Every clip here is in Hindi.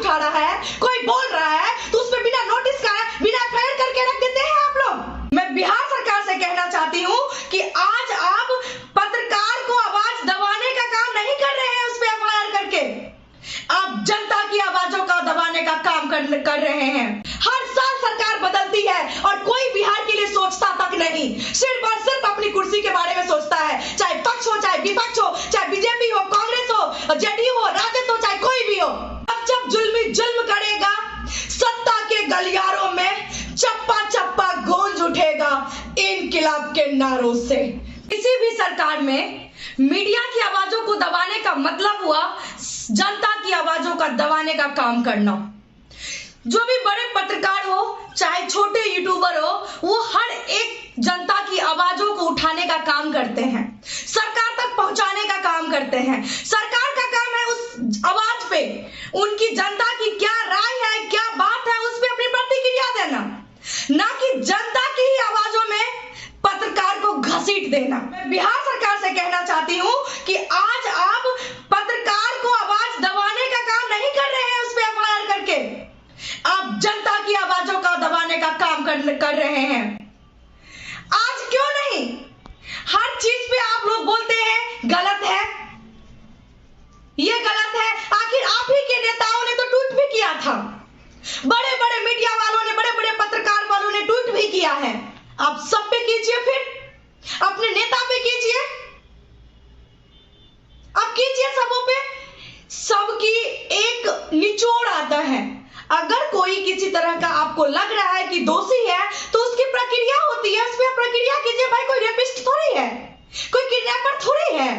उठा रहा है, कोई बोल रहा है तो उस पे बिना नोटिस का बिना एफआईआर करके रख देते हैं आप लोग। मैं बिहार सरकार से कहना चाहती हूँ कि आज आप पत्रकार को आवाज दबाने का काम नहीं कर रहे हैं, उस पे एफआईआर करके आप जनता की आवाजों का दबाने का काम कर रहे हैं। हर साल सरकार बदलती है और कोई बिहार के लिए सोचता तक नहीं, सिर्फ और सिर्फ अपनी कुर्सी के बारे में सोचता है, चाहे पक्ष हो चाहे विपक्ष हो, चाहे बीजेपी हो, कांग्रेस हो, जेडीयू हो, राजद हो, चाहे कोई भी हो। अब जब जुल्म करेगा सत्ता के गलियारों में चप्पा चप्पा गूंज उठेगा इनकिलाब के नारों से। किसी भी सरकार में मीडिया की आवाजों को दबाने का मतलब हुआ जनता की आवाजों का दबाने का काम करना। जो भी बड़े पत्रकार हो चाहे छोटे यूट्यूबर हो, वो हर एक जनता की आवाजों को उठाने का काम करते हैं, सरकार तक पहुंचाने का काम करते हैं। सरकार का काम है उस आवाज पे उनकी जनता की क्या राय है, क्या बात है, उस पे अपनी प्रतिक्रिया देना, ना कि जनता की ही आवाजों में पत्रकार को घसीट देना। मैं बिहार सरकार से कहना चाहती हूँ कि आज आप पत्रकार को आवाज दबाने का काम नहीं कर रहे हैं, उस पे एफआईआर करके आप जनता की आवाजों का दबाने का काम कर रहे हैं। आज क्यों नहीं हर चीज पे आप लोग बोलते हैं गलत है, ये गलत है। आखिर आप ही के नेताओं ने तो ट्वीट भी किया था, बड़े बड़े मीडिया वालों ने, बड़े बड़े पत्रकार वालों ने ट्वीट भी किया है। आप सब पे कीजिए, फिर अपने नेता पे कीजिए, आप कीजिए सबों पे। सबकी एक निचोड़ आता है। अगर कोई किसी तरह का आपको लग रहा है कि दोषी है तो उसकी प्रक्रिया होती है, उस पर प्रक्रिया कीजिए। भाई कोई रेपिस्ट थोड़ी है, कोई किडनैपर थोड़ी है,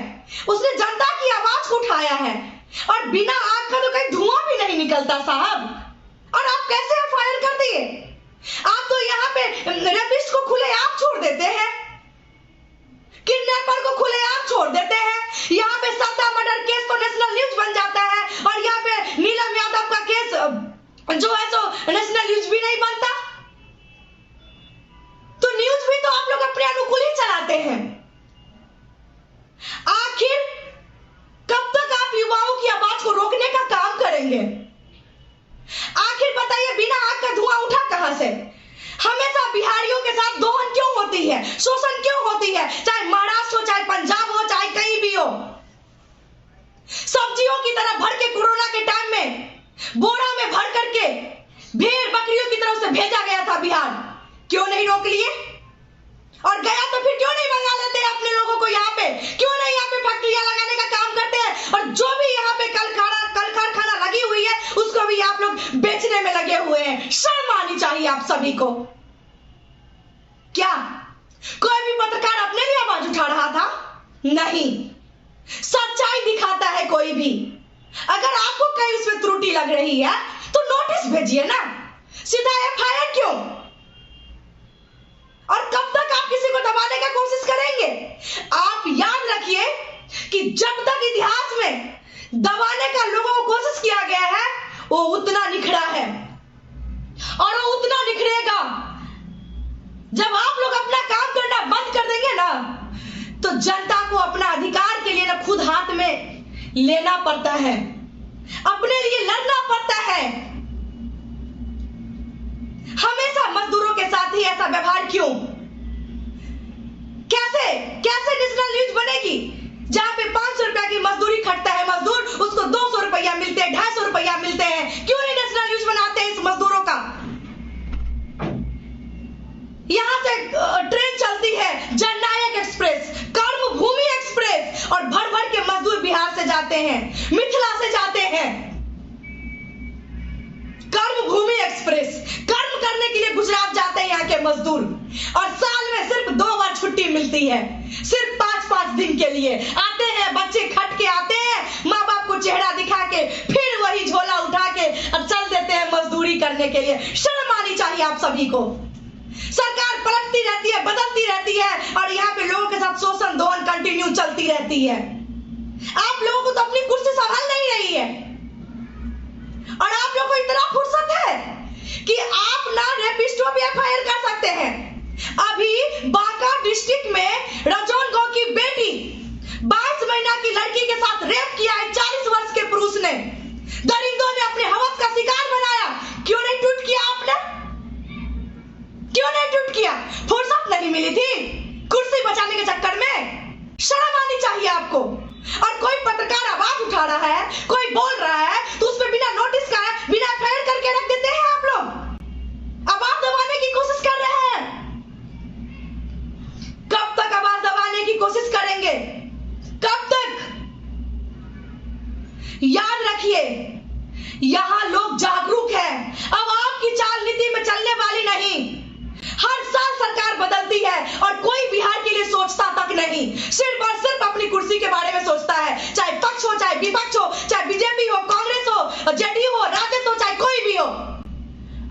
उसने जनता की आवाज को उठाया है और बिना आग का तो कहीं धुआं भी नहीं निकलता साहब। और आप कैसे एफआईआर कर दिए? आप तो यहाँ पे रेपिस्ट को खुलेआम छोड़ देते हैं, किडनैपर को खुलेआम छोड़ देते हैं। यहाँ पे सत्ता मर्डर केस तो नेशनल न्यूज बन जाता है और यहाँ पे नीलम यादव का केस जो है तो नेशनल न्यूज भी नहीं बनता। तो न्यूज भी तो आप लोग अपने अनुकूल ही चलाते हैं। आखिर कब तक आप युवाओं की आवाज को रोकने का काम करेंगे? आखिर बताइए, बिना आग का धुआं उठा कहां से? हमेशा बिहारियों के साथ दोहन क्यों होती है, शोषण क्यों होती है? चाहे महाराष्ट्र हो, चाहे पंजाब हो, चाहे कहीं भी हो। सब्जियों की तरह भर के कोरोना के टाइम में बोरा में भर करके भेड़ बकरियों की तरफ से भेजा गया था बिहार, क्यों नहीं रोक लिए? और गया तो फिर क्यों नहीं मंगा लेते अपने लोगों को यहाँ पे? क्यों नहीं यहाँ पे फैक्ट्रियां लगाने का काम करते हैं? और जो भी यहाँ पे कल कारखाना लगी हुई है उसको भी आप लोग बेचने में लगे हुए हैं। शर्म आनी चाहिए आप सभी को। क्या कोई भी पत्रकार अपने लिए आवाज उठा रहा था? नहीं, सच्चाई दिखाता है कोई भी। अगर आपको कहीं उसमें त्रुटि लग रही है तो नोटिस भेजिए ना, सीधा एफआईआर क्यों? और कब तक आप किसी को दबाने का कोशिश करेंगे? आप याद रखिए कि जब तक इतिहास में दबाने का लोगों को कोशिश किया गया है वो उतना निखरा है और वो उतना निखरेगा। जब आप लोग अपना काम करना बंद कर देंगे ना तो जनता को अपना अधिकार के लिए ना खुद हाथ में लेना पड़ता है, अपने लिए लड़ना पड़ता है। हमेशा मजदूरों के साथ ही ऐसा व्यवहार क्यों? कैसे नेशनल न्यूज बनेगी जहां पे 500 रुपया की मजदूरी खटता है मजदूर, उसको 200 रुपया मिलते हैं, 250 रुपया मिलते हैं? क्यों नहीं नेशनल न्यूज बनाते हैं इस मजदूरों का? यहां से ट्रेन चलती है जननायक एक्सप्रेस, कर्मभूमि एक्सप्रेस, और भर भर के मजदूर बिहार से जाते हैं, मिथिला से जाते हैं। कर्मभूमि एक्सप्रेस कर्म करने के लिए गुजरात जाते हैं यहाँ के मजदूर, और साल में सिर्फ 2 बार छुट्टी मिलती है, सिर्फ 5-5 दिन के लिए आते हैं। बच्चे खट के आते हैं, माँ बाप को चेहरा दिखा के फिर वही झोला उठा के अब चल देते हैं मजदूरी करने के लिए। शर्म आनी चाहिए आप सभी को। सरकार पलटती रहती है, बदलती रहती है और यहाँ पे लोगों के साथ शोषण दोहन कंटिन्यू चलती रहती है। आप लोगों को तो अपनी कुर्सी संभाल नहीं रही है और आप लोगों को इतना फुर्सत है कि आप ना रेपिस्टों पे एफआईआर कर सकते हैं। अभी बांका डिस्ट्रिक्ट में रजौन गांव की बेटी 22 महीना की लड़की के साथ रेप किया है 40 वर्ष के पुरुष ने। दरिंदों ने अपने हवस का रखिए, यहां लोग जागरूक हैं। अब आपकी चाल नीति में चलने वाली नहीं। हर साल सरकार बदलती है और कोई बिहार के लिए सोचता तक नहीं, सिर्फ और सिर्फ अपनी कुर्सी के बारे में सोचता है। चाहे पक्ष हो, चाहे विपक्ष हो, चाहे बीजेपी हो, कांग्रेस हो, जेडीयू हो, राजद हो, चाहे कोई भी हो,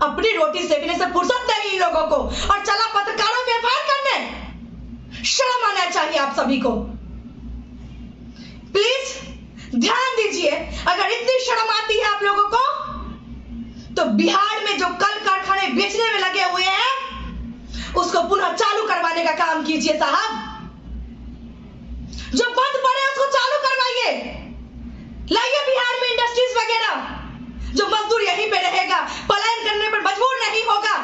अपनी रोटी सेकने से फुर्सत नहीं इन लोगों को। और चला पत्रकारों के एफआईआर करने। शर्म आना चाहिए आप सभी को। प्लीज ध्यान दीजिए, अगर इतनी शर्म आती है आप लोगों को तो बिहार में जो कल कारखाने बेचने में लगे हुए हैं उसको पुनः चालू करवाने का काम कीजिए साहब। जो बंद पड़े उसको चालू करवाइए, लाइए बिहार में इंडस्ट्रीज वगैरह, जो मजदूर यहीं पे रहेगा, पलायन करने पर मजबूर नहीं होगा।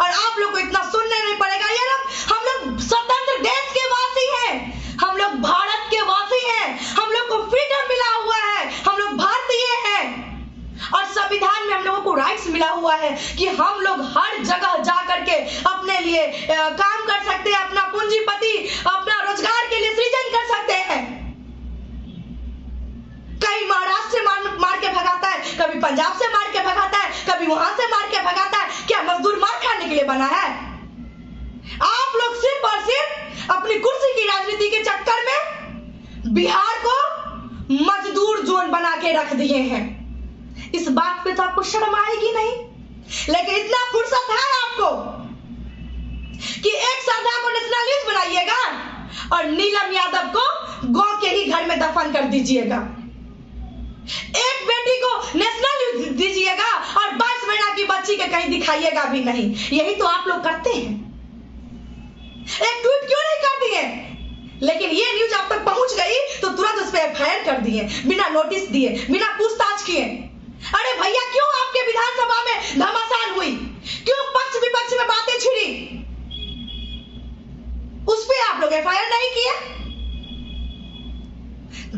और आप लोग को इतना सुनने नहीं पड़ेगा। ये लोग, हम लोग स्वतंत्र देश के वासी हैं, हम लोग भारत के वासी हैं, हम लोग को फ्रीडम मिला हुआ है, हम लोग भारतीय हैं और संविधान में हम लोगों को राइट्स मिला हुआ है कि हम लोग हर जगह जा करके अपने लिए काम कर सकते हैं, अपना पूंजीपति, अपना रोजगार के लिए सृजन कर सकते हैं। कहीं महाराष्ट्र से मार के भगाता है, कभी पंजाब से मार के भगाता है, कभी वहां से मार के भगाता है। क्या मजदूर मार खाने के लिए बना है? आप लोग सिर्फ और सिर्फ अपनी कुर्सी की राजनीति के चक्कर में बिहार को मजदूर जोन बना के रख दिए हैं। इस बात पे तो आपको शर्म आएगी नहीं, लेकिन इतना फुर्सत है आपको कि एक सरदार को नेशनल न्यूज बनाइएगा और नीलम यादव को गांव के ही घर में दफन कर दीजिएगा। एक बेटी को नेशनल न्यूज दीजिएगा और 22 महीना की बच्ची के कहीं दिखाइएगा भी नहीं। यही तो आप लोग करते हैं। एक ट्वीट क्यों नहीं कर दिए? लेकिन ये न्यूज आप तक पहुंच गई तो तुरंत उस पर एफआईआर कर दिए, बिना नोटिस दिए, बिना पूछताछ किए। अरे भैया, क्यों आपके विधानसभा में घमासान हुई? क्यों पक्ष विपक्ष में बातें छिड़ी? उस पे आप लोग एफआईआर नहीं किए।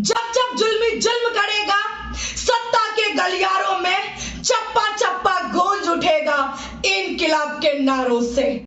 जब जब जुल्मी जुल्म करेगा, सत्ता के गलियारों में चप्पा चप्पा गूंज उठेगा इनकिलाब के नारों से।